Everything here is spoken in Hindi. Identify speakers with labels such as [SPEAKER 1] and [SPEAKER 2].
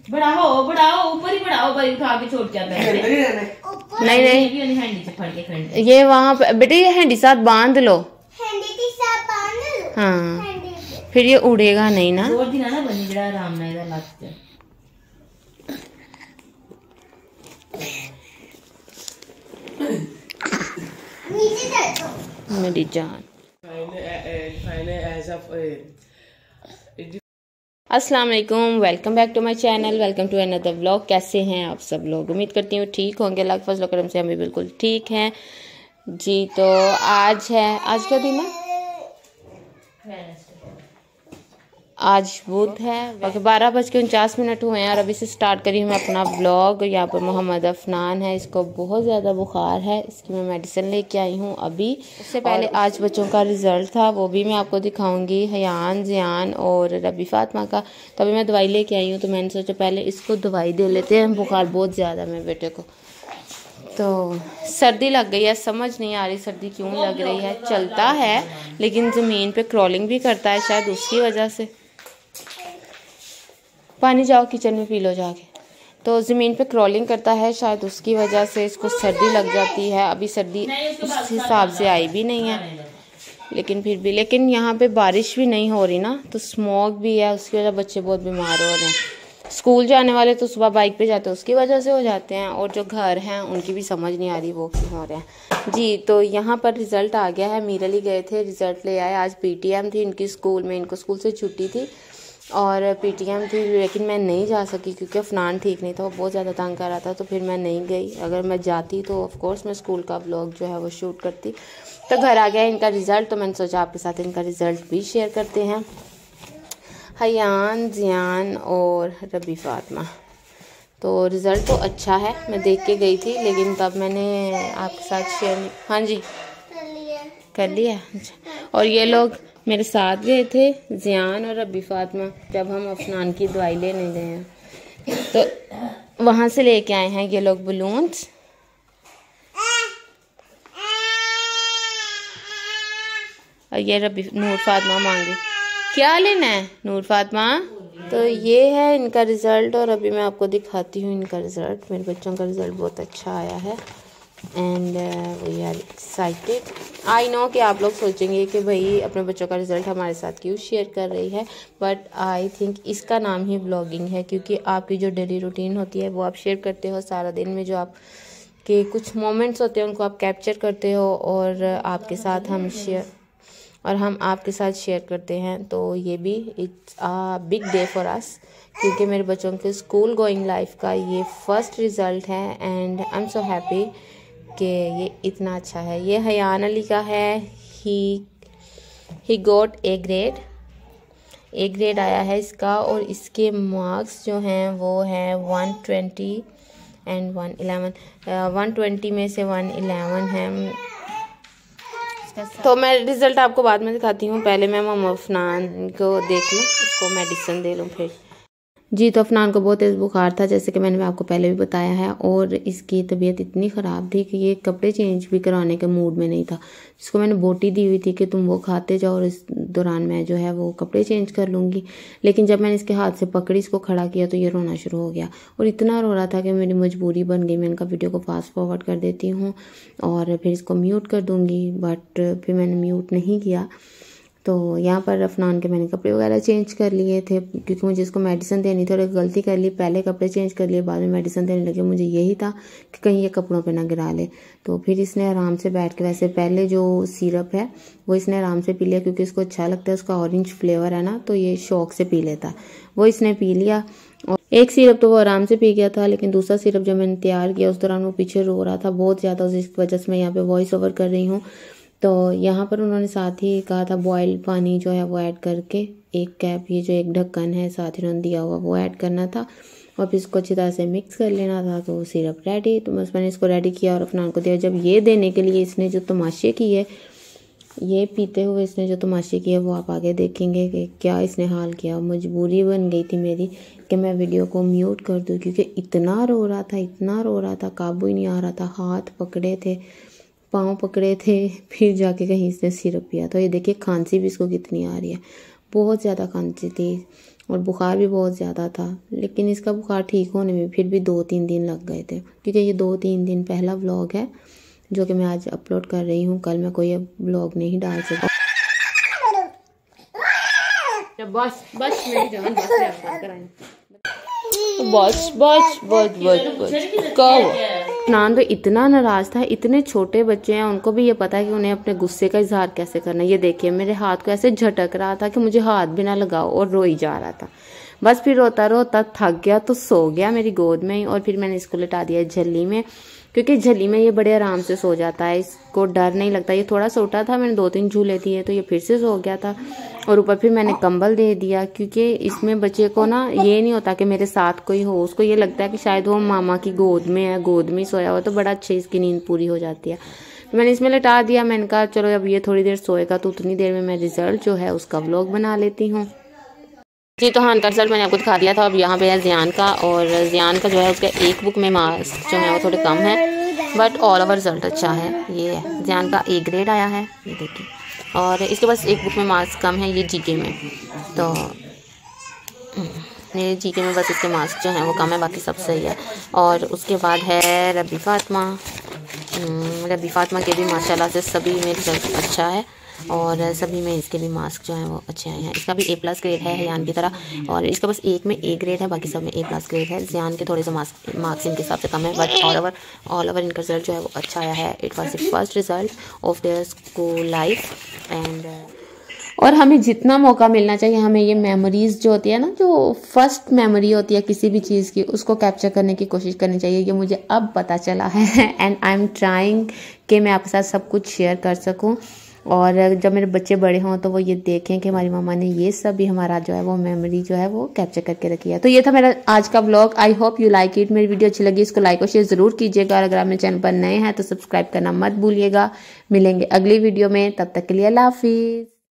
[SPEAKER 1] बढ़ाओ बढ़ाओ, ऊपर ही बढ़ाओ भाई, उठा के छोड़ के आता है।
[SPEAKER 2] नहीं नहीं,
[SPEAKER 1] हैंडी से फड़ के खड़े
[SPEAKER 2] ये वहाँ पे बेटे, ये हैंडी साथ बांध लो। हाँ, फिर ये उड़ेगा नहीं ना।
[SPEAKER 1] जोर दी ना बनी जरा आराम ना इधर लगते
[SPEAKER 2] मेरी जान। अस्सलाम वालेकुम, welcome back to my channel, welcome to another vlog. कैसे हैं आप सब लोग? उम्मीद करती हूँ ठीक होंगे। अल्लाह के फजल करम से हम भी बिल्कुल ठीक हैं जी। तो आज का दिन है, आज बुध है, वक्त 12:49 हुए हैं और अभी से स्टार्ट करी हूँ मैं अपना व्लॉग। यहाँ पर मोहम्मद अफनान है, इसको बहुत ज़्यादा बुखार है, इसकी मैं मेडिसिन लेके आई हूँ अभी। उससे पहले आज बच्चों का रिज़ल्ट था, वो भी मैं आपको दिखाऊंगी, हयान, ज़ियान और रबी फातिमा का। तो अभी मैं दवाई लेके आई हूँ, तो मैंने सोचा पहले इसको दवाई दे लेते हैं, बुखार बहुत ज़्यादा है मेरे बेटे को। तो सर्दी लग गई है, समझ नहीं आ रही सर्दी क्यों लग रही है। चलता है लेकिन ज़मीन पे क्रॉलिंग भी करता है, शायद उसकी वजह से। पानी जाओ किचन में पी लो जाके। तो ज़मीन पे क्रॉलिंग करता है, शायद उसकी वजह से इसको सर्दी लग जाती है। अभी सर्दी उस हिसाब से आई भी नहीं है, लेकिन फिर भी, लेकिन यहाँ पे बारिश भी नहीं हो रही ना, तो स्मॉग भी है, उसकी वजह बच्चे बहुत बीमार हो रहे हैं। स्कूल जाने वाले तो सुबह बाइक पे जाते हैं, उसकी वजह से हो जाते हैं, और जो घर हैं उनकी भी समझ नहीं आ रही वो क्यों हो रहे हैं जी। तो यहाँ पर रिज़ल्ट आ गया है, मीर अली गए थे, रिज़ल्ट ले आए। आज PTM थी इनकी स्कूल में, इनको स्कूल से छुट्टी थी और PTM थी, लेकिन मैं नहीं जा सकी क्योंकि अफनान ठीक नहीं था, वो बहुत ज़्यादा तंग कर रहा था, तो फिर मैं नहीं गई। अगर मैं जाती तो ऑफ कोर्स मैं स्कूल का व्लॉग जो है वो शूट करती। तो घर आ गया इनका रिज़ल्ट, तो मैंने सोचा आपके साथ इनका रिज़ल्ट भी शेयर करते हैं। हयान, ज़ियान और रबी फातिमा। तो रिज़ल्ट तो अच्छा है, मैं देख के गई थी, लेकिन तब मैंने आपके साथ शेयर नहीं। हाँ जी कर लिया। अच्छा, और ये लोग मेरे साथ गए थे, ज़ियान और रबी फातिमा, जब हम अफनान की दवाई लेने गए हैं, तो वहाँ से लेके आए हैं ये लोग बलून्स। और ये रबी नूर फातिमा मांगी क्या लेना है नूर फातिमा। तो ये है इनका रिज़ल्ट, और अभी मैं आपको दिखाती हूँ इनका रिज़ल्ट। मेरे बच्चों का रिज़ल्ट बहुत अच्छा आया है and we are excited. I know कि आप लोग सोचेंगे कि भाई अपने बच्चों का रिज़ल्ट हमारे साथ क्यों शेयर कर रही है, बट आई थिंक इसका नाम ही ब्लॉगिंग है, क्योंकि आपकी जो डेली रूटीन होती है वो आप शेयर करते हो। सारा दिन में जो आप के कुछ मोमेंट्स होते हैं उनको आप कैप्चर करते हो, और आपके साथ हम आपके साथ शेयर करते हैं। तो ये भी it's a big day for us, क्योंकि मेरे बच्चों के स्कूल गोइंग लाइफ का ये फर्स्ट रिज़ल्ट है and I am so happy कि ये इतना अच्छा है। ये हयान अली का है, ही गोट A ग्रेड आया है इसका, और इसके मार्क्स जो हैं वो हैं 120 एंड 111। 120 में से 111 है। तो मैं रिज़ल्ट आपको बाद में दिखाती हूँ, पहले मैं मोहम्मद अफनान को देख लूँ, उसको मेडिसिन दे लूँ फिर जी। तो अफनान को बहुत तेज़ बुखार था, जैसे कि मैंने आपको पहले भी बताया है, और इसकी तबीयत इतनी ख़राब थी कि ये कपड़े चेंज भी कराने के मूड में नहीं था। जिसको मैंने बोटी दी हुई थी कि तुम वो खाते जाओ और इस दौरान मैं जो है वो कपड़े चेंज कर लूँगी, लेकिन जब मैंने इसके हाथ से पकड़ी, इसको खड़ा किया, तो ये रोना शुरू हो गया, और इतना रो रहा था कि मेरी मजबूरी बन गई। मैंने कहा वीडियो को फास्ट फॉरवर्ड कर देती हूँ और फिर इसको म्यूट कर दूँगी, बट फिर मैंने म्यूट नहीं किया। तो यहाँ पर अफनान के मैंने कपड़े वगैरह चेंज कर लिए थे, क्योंकि मुझे इसको मेडिसिन देनी थी, और एक गलती कर ली, पहले कपड़े चेंज कर लिए, बाद में मेडिसिन देने लगे। मुझे यही था कि कहीं ये कपड़ों पे ना गिरा ले। तो फिर इसने आराम से बैठ के, वैसे पहले जो सिरप है वो इसने आराम से पी लिया, क्योंकि इसको अच्छा लगता है, उसका ऑरेंज फ्लेवर है ना, तो ये शौक से पी लेता है, वो इसने पी लिया। और एक सिरप तो वो आराम से पी गया था, लेकिन दूसरा सिरप जब मैंने तैयार किया उस दौरान वो पीछे रो रहा था बहुत ज़्यादा, उस वजह से मैं यहाँ पे वॉइस ओवर कर रही हूँ। तो यहाँ पर उन्होंने साथ ही कहा था बॉयल पानी जो है वो ऐड करके, एक कैप, ये जो एक ढक्कन है साथ ही उन्होंने दिया हुआ, वो ऐड करना था, और फिर इसको अच्छी तरह से मिक्स कर लेना था। तो सिरप रेडी, तो बस मैंने इसको रेडी किया और अफनान को दिया। जब ये देने के लिए इसने जो तमाशे किए, ये पीते हुए इसने जो तमाशे किए वो आप आगे देखेंगे कि क्या इसने हाल किया। मजबूरी बन गई थी मेरी कि मैं वीडियो को म्यूट कर दूँ, क्योंकि इतना रो रहा था, काबू ही नहीं आ रहा था। हाथ पकड़े थे, पाँव पकड़े थे, फिर जाके कहीं इसने सिरप पिया। तो ये देखिए खांसी भी इसको कितनी आ रही है, बहुत ज़्यादा खांसी थी। और बुखार भी बहुत ज़्यादा था, लेकिन इसका बुखार ठीक होने में फिर भी 2-3 दिन लग गए थे, क्योंकि ये 2-3 दिन पहला व्लॉग है जो कि मैं आज अपलोड कर रही हूँ। कल मैं कोई व्लॉग नहीं डाल सकती। बस बस मेरी जान, बस बस बस बस बस बस। नान तो इतना नाराज था, इतने छोटे बच्चे हैं, उनको भी ये पता है कि उन्हें अपने गुस्से का इजहार कैसे करना है। ये देखिए मेरे हाथ को ऐसे झटक रहा था कि मुझे हाथ भी ना लगाओ, और रो ही जा रहा था। बस फिर रोता रोता थक गया तो सो गया मेरी गोद में ही, और फिर मैंने इसको लिटा दिया झल्ली में, क्योंकि झल्ली में ये बड़े आराम से सो जाता है, इसको डर नहीं लगता। ये थोड़ा सोटा था, मैंने 2-3 झूले दिए तो ये फिर से सो गया था। और ऊपर फिर मैंने कंबल दे दिया, क्योंकि इसमें बच्चे को ना ये नहीं होता कि मेरे साथ कोई हो, उसको ये लगता है कि शायद वो मामा की गोद में है, गोद में ही सोया हुआ, तो बड़ा अच्छे इसकी नींद पूरी हो जाती है। तो मैंने इसमें लिटा दिया। मैंने कहा चलो अब ये थोड़ी देर सोएगा तो उतनी देर में मैं रिजल्ट जो है उसका व्लॉग बना लेती हूँ। जी तो हाँ, रिजल्ट मैंने आपको दिखा दिया था। अब यहाँ पे है ज़ियान का, और ज़ियान का जो है उसका एक बुक में मार्क्स जो है वो थोड़े कम है, बट ऑल ओवर रिजल्ट अच्छा है। ये है ज़ियान का A ग्रेड आया है, ये देखिए। और इसके पास एक बुक में मार्क्स कम है, ये GK में, तो ये GK में बस इसके मार्क्स जो हैं वो कम है, बाकी सब सही है। और उसके बाद है रबी फातिमा। रबी फातिमा के भी माशाल्लाह से सभी में रिजल्ट अच्छा है, और सभी में इसके भी मार्क्स जो हैं वो अच्छे आए हैं। इसका भी A+ ग्रेड है ज़ियान की तरह, और इसका बस एक में A ग्रेड है, बाकी सब में A+ ग्रेड है। ज़ियान के थोड़े से मार्क्स इनके हिसाब से कम है, बट ऑल ओवर इनका रिजल्ट जो है वो अच्छा आया है। It was the first result of their school life. And और हमें जितना मौका मिलना चाहिए, हमें ये मेमोरीज जो होती है ना, जो फर्स्ट मेमोरी होती है किसी भी चीज़ की, उसको कैप्चर करने की कोशिश करनी चाहिए। ये मुझे अब पता चला है, एंड आई एम ट्राइंग कि मैं आपके साथ सब कुछ शेयर कर सकूं, और जब मेरे बच्चे बड़े हों तो वो ये देखें कि हमारी मामा ने ये सब भी हमारा जो है वो मेमोरी जो है वो कैप्चर करके रखी है। तो ये था मेरा आज का vlog. I hope you like it. मेरी वीडियो अच्छी लगी इसको लाइक और शेयर ज़रूर कीजिएगा, और अगर आप मेरे चैनल पर नए हैं तो सब्सक्राइब करना मत भूलिएगा। मिलेंगे अगली वीडियो में, तब तक के लिए अल्लाह हाफिज़।